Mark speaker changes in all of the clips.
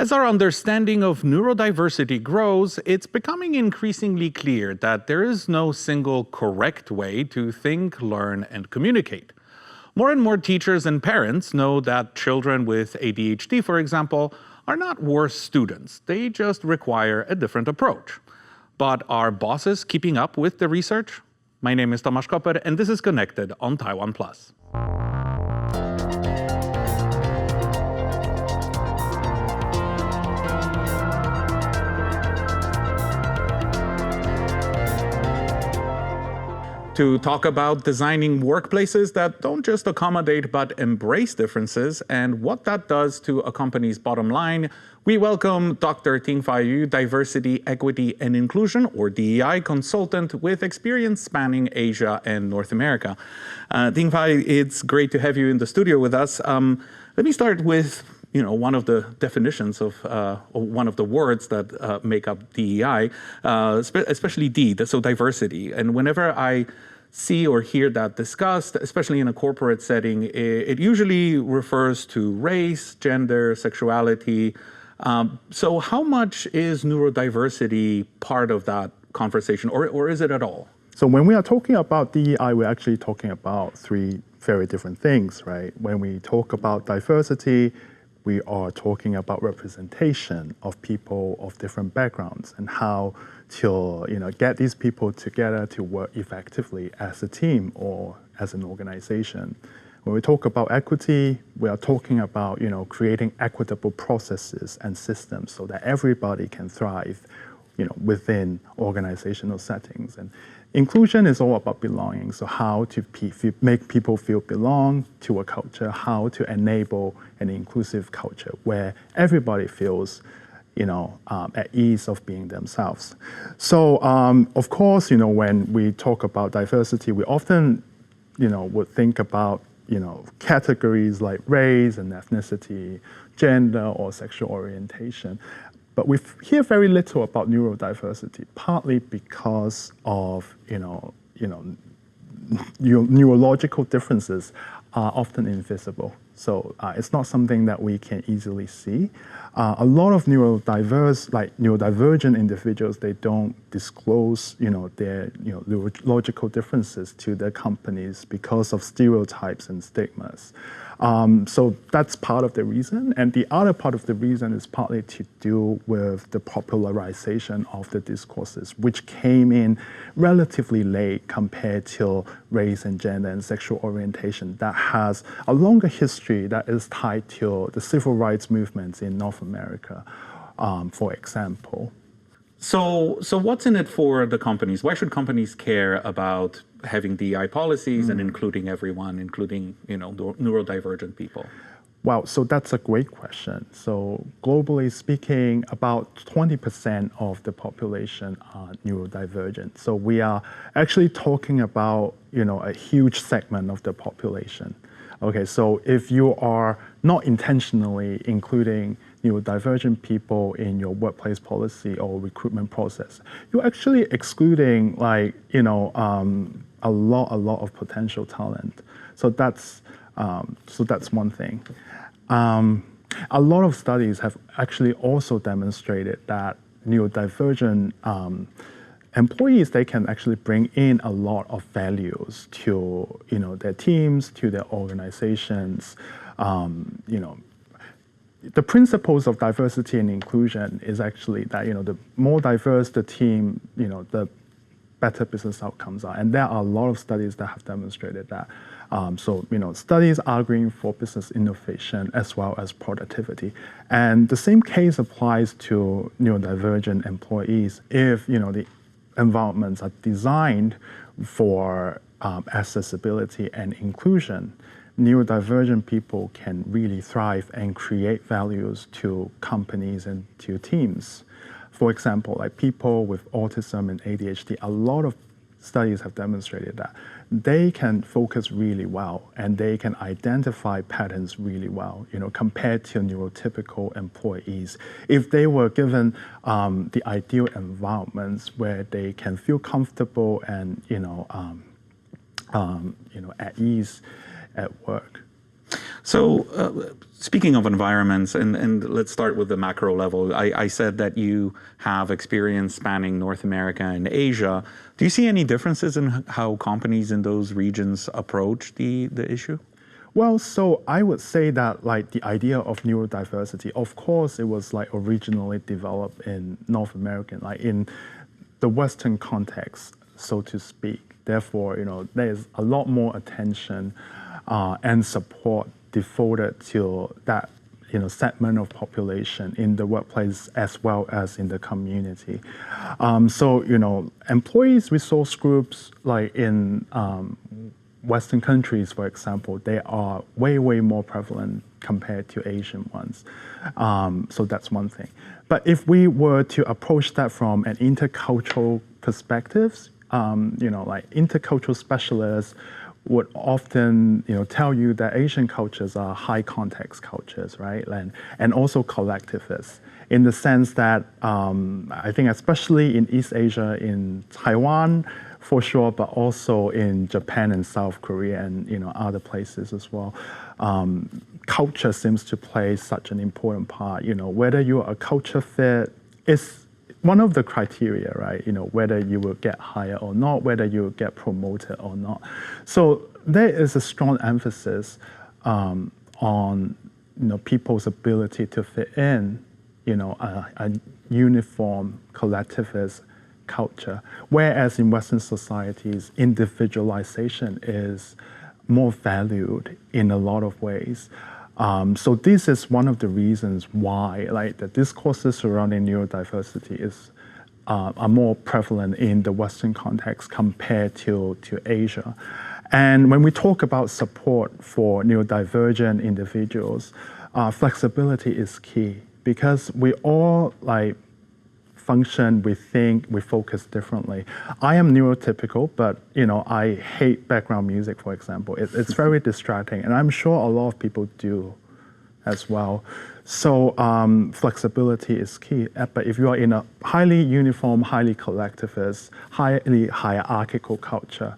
Speaker 1: As our understanding of neurodiversity grows, it's becoming increasingly clear that there is no single correct way to think, learn, and communicate. More and more teachers and parents know that children with ADHD, for example, are not worse students. They just require a different approach. But are bosses keeping up with the research? My name is Tomasz Koper, and this is Connected on TaiwanPlus. To talk about designing workplaces that don't just accommodate but embrace differences and what that does to a company's bottom line, we welcome Dr. Ting-Fai Yu, Diversity, Equity, and Inclusion, or DEI consultant with experience spanning Asia and North America. Ting-Fai, it's great to have you in the studio with us. Let me start with one of the definitions of one of the words that make up DEI, especially D, so diversity. And whenever I see or hear that discussed, especially in a corporate setting, it usually refers to race, gender, sexuality. So how much is neurodiversity part of that conversation, or is it at all?
Speaker 2: So when we are talking about DEI, we're actually talking about three very different things, right? When we talk about diversity, we are talking about representation of people of different backgrounds and how to get these people together to work effectively as a team or as an organization. When we talk about equity, we are talking about creating equitable processes and systems so that everybody can thrive within organizational settings. And inclusion is all about belonging. So how to make people feel belong to a culture, how to enable an inclusive culture where everybody feels at ease of being themselves. So of course, when we talk about diversity, we often would think about categories like race and ethnicity, gender, or sexual orientation. But we hear very little about neurodiversity, partly because of neurological differences are often invisible. So it's not something that we can easily see. A lot of neurodivergent individuals, they don't disclose their neurological differences to their companies because of stereotypes and stigmas. So that's part of the reason. And the other part of the reason is partly to do with the popularization of the discourses, which came in relatively late compared to race and gender and sexual orientation that has a longer history that is tied to the civil rights movements in North America, for example.
Speaker 1: So what's in it for the companies? Why should companies care about having DEI policies and including everyone, including neurodivergent people?
Speaker 2: Wow, so that's a great question. So globally speaking, about 20% of the population are neurodivergent. So we are actually talking about a huge segment of the population. Okay, so if you are not intentionally including neurodivergent people in your workplace policy or recruitment process, you're actually excluding a lot of potential talent. So that's one thing. A lot of studies have actually also demonstrated that neurodivergent employees, they can actually bring in a lot of values to their teams, to their organizations. The principles of diversity and inclusion is actually that the more diverse the team, the better business outcomes are. And there are a lot of studies that have demonstrated that. Studies arguing for business innovation as well as productivity. And the same case applies to neurodivergent employees. If the environments are designed for accessibility and inclusion, neurodivergent people can really thrive and create values to companies and to teams. For example, like people with autism and ADHD, a lot of studies have demonstrated that they can focus really well and they can identify patterns really well, compared to neurotypical employees. If they were given the ideal environments where they can feel comfortable and at ease at work.
Speaker 1: So, speaking of environments, and let's start with the macro level. I said that you have experience spanning North America and Asia. Do you see any differences in how companies in those regions approach the issue?
Speaker 2: Well, so I would say that like the idea of neurodiversity, of course, it was like originally developed in North American, like in the Western context, so to speak. Therefore, there's a lot more attention and support devoted to that, segment of population in the workplace as well as in the community. So, employees resource groups like in Western countries, for example, they are way, way more prevalent compared to Asian ones. So that's one thing. But if we were to approach that from an intercultural perspective, like intercultural specialists would often, tell you that Asian cultures are high context cultures, right? And also collectivists, in the sense that I think especially in East Asia, in Taiwan, for sure, but also in Japan and South Korea and other places as well. Culture seems to play such an important part. Whether you're a culture fit is one of the criteria, right? Whether you will get hired or not, whether you will get promoted or not. So there is a strong emphasis on people's ability to fit in, a uniform collectivist culture, whereas in Western societies, individualization is more valued in a lot of ways. So this is one of the reasons why, like, the discourses surrounding neurodiversity are more prevalent in the Western context compared to Asia. And when we talk about support for neurodivergent individuals, flexibility is key, because we all function, we think, we focus differently. I am neurotypical, but I hate background music, for example. It's very distracting, and I'm sure a lot of people do as well. So flexibility is key. But if you are in a highly uniform, highly collectivist, highly hierarchical culture,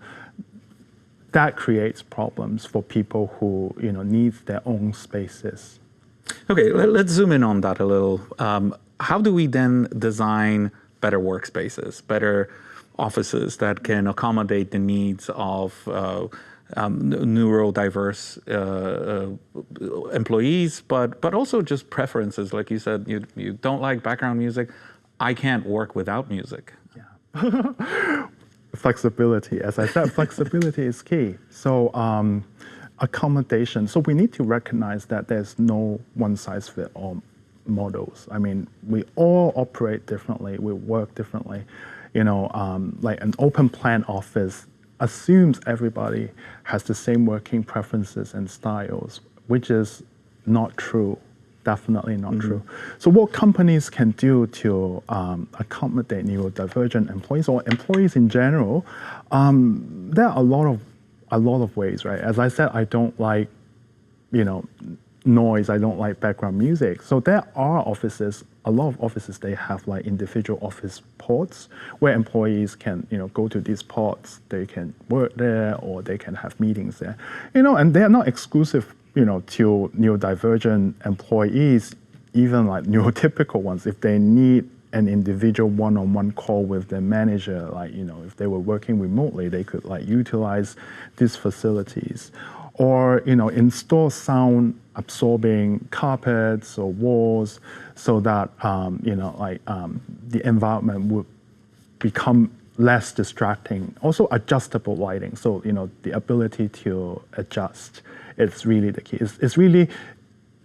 Speaker 2: that creates problems for people who need their own spaces.
Speaker 1: Okay, let's zoom in on that a little. How do we then design better workspaces, better offices that can accommodate the needs of neurodiverse employees, but also just preferences? Like you said, you don't like background music. I can't work without music.
Speaker 2: Yeah. Flexibility, as I said, flexibility is key. So accommodation. So we need to recognize that there's no one-size-fits-all models. I mean, we all operate differently, we work differently. Like an open plan office assumes everybody has the same working preferences and styles, which is not true, definitely not true. So what companies can do to accommodate neurodivergent employees or employees in general, there are a lot of ways, right? As I said, I don't like, noise, I don't like background music. So there are offices, a lot of offices, they have like individual office ports where employees can, go to these ports, they can work there or they can have meetings there. And they're not exclusive, to neurodivergent employees, even like neurotypical ones. If they need an individual one-on-one call with their manager, like, if they were working remotely, they could like utilize these facilities. Or, install sound absorbing carpets or walls so that, the environment would become less distracting. Also adjustable lighting. So, the ability to adjust, it's really the key. It's really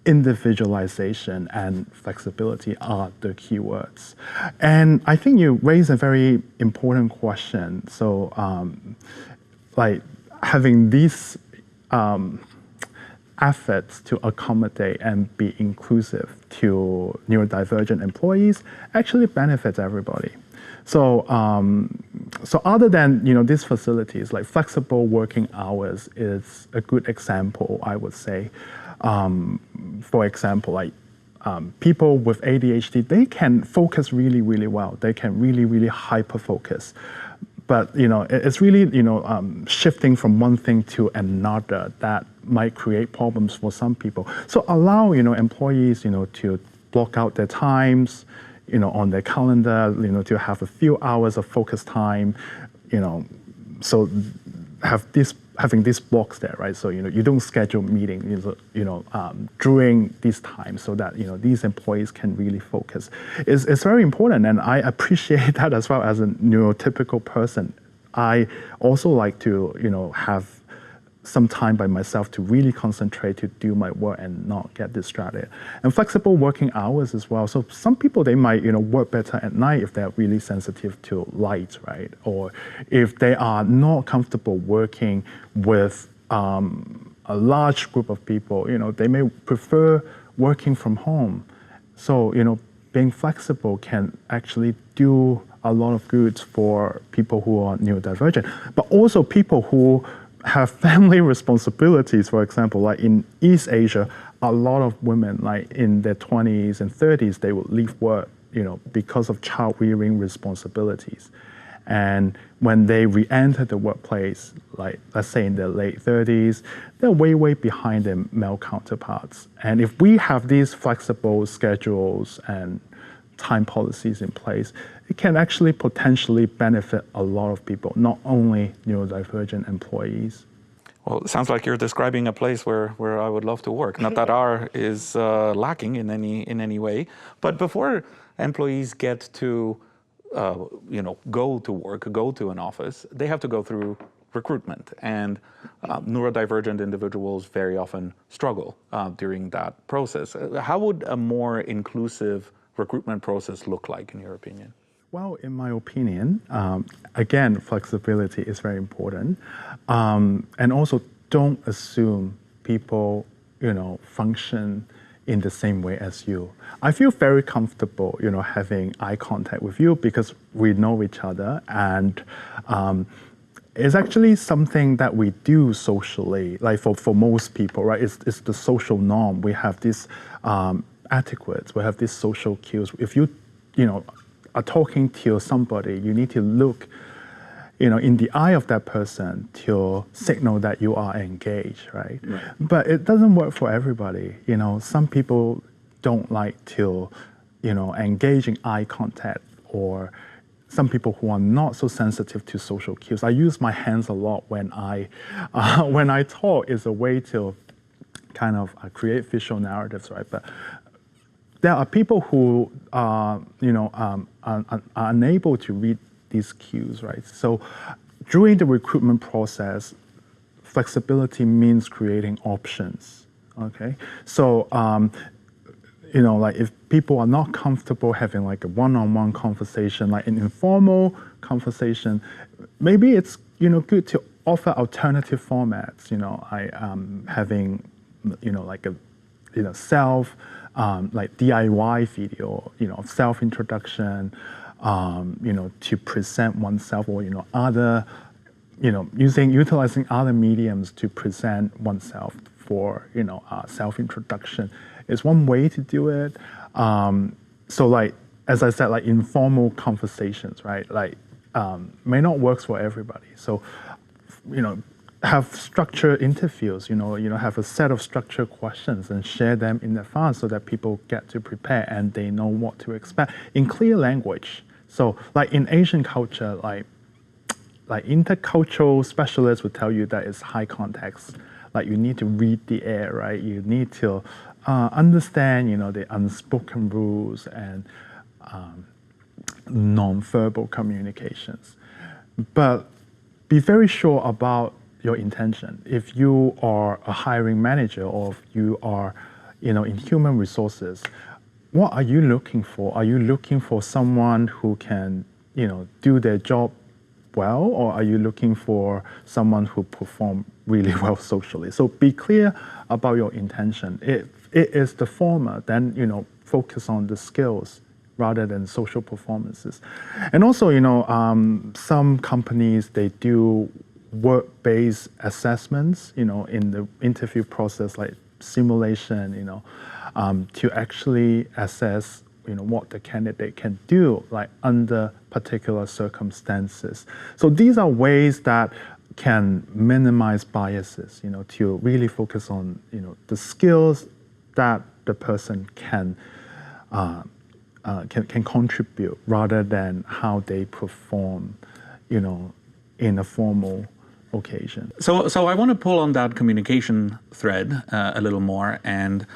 Speaker 2: individualization and flexibility are the key words. And I think you raise a very important question. So, having these efforts to accommodate and be inclusive to neurodivergent employees actually benefits everybody. So, so other than these facilities, like flexible working hours is a good example, I would say. For example, like people with ADHD, they can focus really, really well. They can really, really hyper focus. But it's really shifting from one thing to another that might create problems for some people. So allow, employees, to block out their times, on their calendar, to have a few hours of focus time, so having these blocks there, right? So, you don't schedule meetings, during these times so that, these employees can really focus. It's very important, and I appreciate that as well as a neurotypical person. I also like to, have some time by myself to really concentrate to do my work and not get distracted. And flexible working hours as well. So some people, they might, work better at night if they're really sensitive to light, right? Or if they are not comfortable working with a large group of people, they may prefer working from home. So, being flexible can actually do a lot of good for people who are neurodivergent, but also people who have family responsibilities. For example, like in East Asia, a lot of women, like in their 20s and 30s, they would leave work, because of child rearing responsibilities. And when they re-enter the workplace, like let's say in their late 30s, they're way, way behind their male counterparts. And if we have these flexible schedules and time policies in place, it can actually potentially benefit a lot of people, not only neurodivergent employees.
Speaker 1: Well, it sounds like you're describing a place where I would love to work. Not that R is lacking in any way, but before employees get to go to work, go to an office, they have to go through recruitment, and neurodivergent individuals very often struggle during that process. How would a more inclusive recruitment process look like, in your opinion?
Speaker 2: Well, in my opinion, again, flexibility is very important. And also, don't assume people, function in the same way as you. I feel very comfortable, having eye contact with you because we know each other, and it's actually something that we do socially. Like for most people, right? It's the social norm. We have these etiquettes. We have these social cues. If you are talking to somebody, you need to look, in the eye of that person to signal that you are engaged, right? But it doesn't work for everybody. Some people don't like to, engage in eye contact, or some people who are not so sensitive to social cues. I use my hands a lot when I talk. Is a way to kind of create visual narratives, right? But there are people who are unable to read these cues, right? So during the recruitment process, flexibility means creating options, okay? So, like if people are not comfortable having like a one-on-one conversation, like an informal conversation, maybe it's, good to offer alternative formats, having, like a, self, like DIY video, self-introduction, to present oneself, or, other, utilizing other mediums to present oneself for, self-introduction is one way to do it. So like, as I said, like informal conversations, right? Like, may not work for everybody. So, have structured interviews, have a set of structured questions and share them in advance so that people get to prepare and they know what to expect in clear language. So like in Asian culture, like intercultural specialists would tell you that it's high context. Like you need to read the air, right? You need to understand, the unspoken rules and non-verbal communications. But be very sure about your intention. If you are a hiring manager, or if you are, in human resources, what are you looking for? Are you looking for someone who can, do their job well, or are you looking for someone who perform really well socially? So be clear about your intention. If it is the former, then focus on the skills rather than social performances. And also, some companies, they do work-based assessments, in the interview process, like simulation, to actually assess, what the candidate can do, like under particular circumstances. So these are ways that can minimize biases, to really focus on, the skills that the person can contribute rather than how they perform, in a formal occasion.
Speaker 1: So I want to pull on that communication thread a little more, and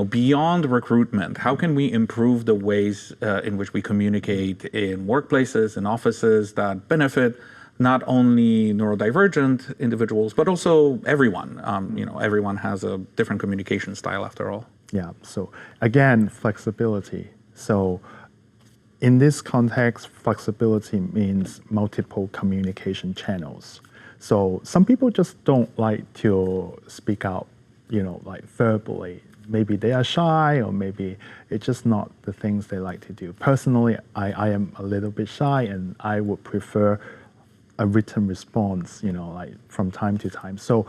Speaker 1: beyond recruitment, how can we improve the ways in which we communicate in workplaces and offices that benefit not only neurodivergent individuals, but also everyone? Everyone has a different communication style after all.
Speaker 2: Yeah, so again, flexibility. So in this context, flexibility means multiple communication channels. So some people just don't like to speak out, like verbally. Maybe they are shy, or maybe it's just not the things they like to do. Personally, I am a little bit shy, and I would prefer a written response, like from time to time. So,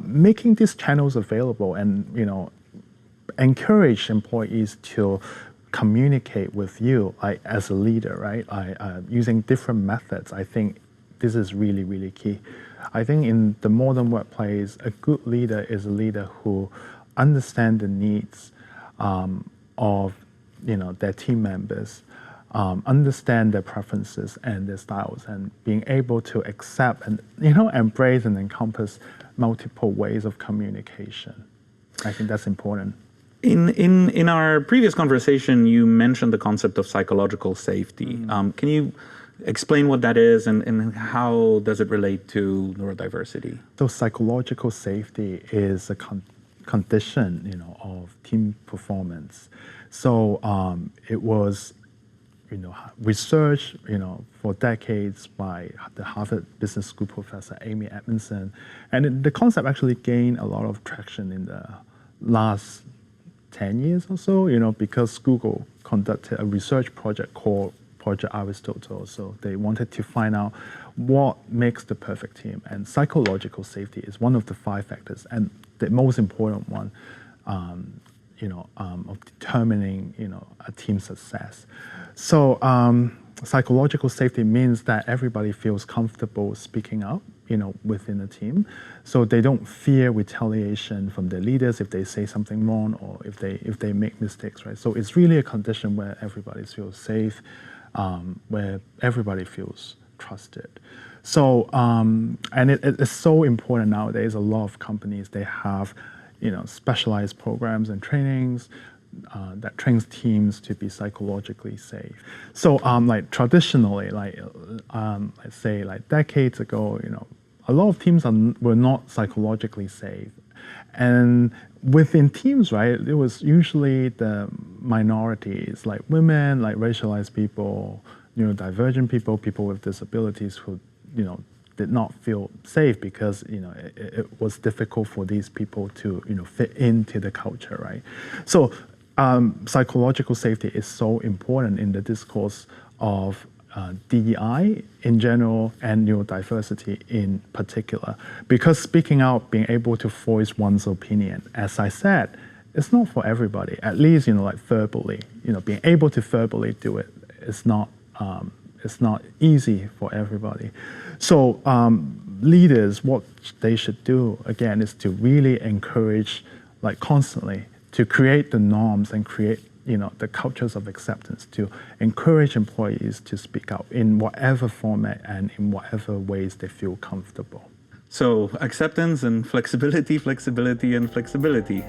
Speaker 2: making these channels available and, encourage employees to communicate with you, like as a leader, right? Using different methods, I think this is really, really key. I think in the modern workplace, a good leader is a leader who understands the needs of their team members, understand their preferences and their styles, and being able to accept and embrace and encompass multiple ways of communication. I think that's important.
Speaker 1: In our previous conversation, you mentioned the concept of psychological safety. Can you explain what that is, and how does it relate to neurodiversity?
Speaker 2: So psychological safety is a condition, of team performance. So it was, research, for decades by the Harvard Business School professor Amy Edmondson, and the concept actually gained a lot of traction in the last 10 years or so, because Google conducted a research project called Project Aristotle. So they wanted to find out what makes the perfect team. And psychological safety is one of the 5 factors, and the most important one, of determining, a team's success. So psychological safety means that everybody feels comfortable speaking out, within a team. So they don't fear retaliation from their leaders if they say something wrong, or if they make mistakes, right? So it's really a condition where everybody feels safe, where everybody feels trusted. So, and it is so important nowadays. A lot of companies, they have, specialized programs and trainings that trains teams to be psychologically safe. So, like traditionally, let's say like decades ago, a lot of teams were not psychologically safe. And within teams, right, it was usually the minorities, like women, like racialized people, neurodivergent people, people with disabilities who, did not feel safe because, it was difficult for these people to, fit into the culture, right? So psychological safety is so important in the discourse of DEI in general and neurodiversity in particular, because speaking out, being able to voice one's opinion, as I said, it's not for everybody. At least, like verbally, being able to verbally do it is not easy for everybody. So leaders, what they should do again is to really encourage, like constantly, to create the norms and create the cultures of acceptance, to encourage employees to speak out in whatever format and in whatever ways they feel comfortable.
Speaker 1: So acceptance and flexibility, flexibility and flexibility.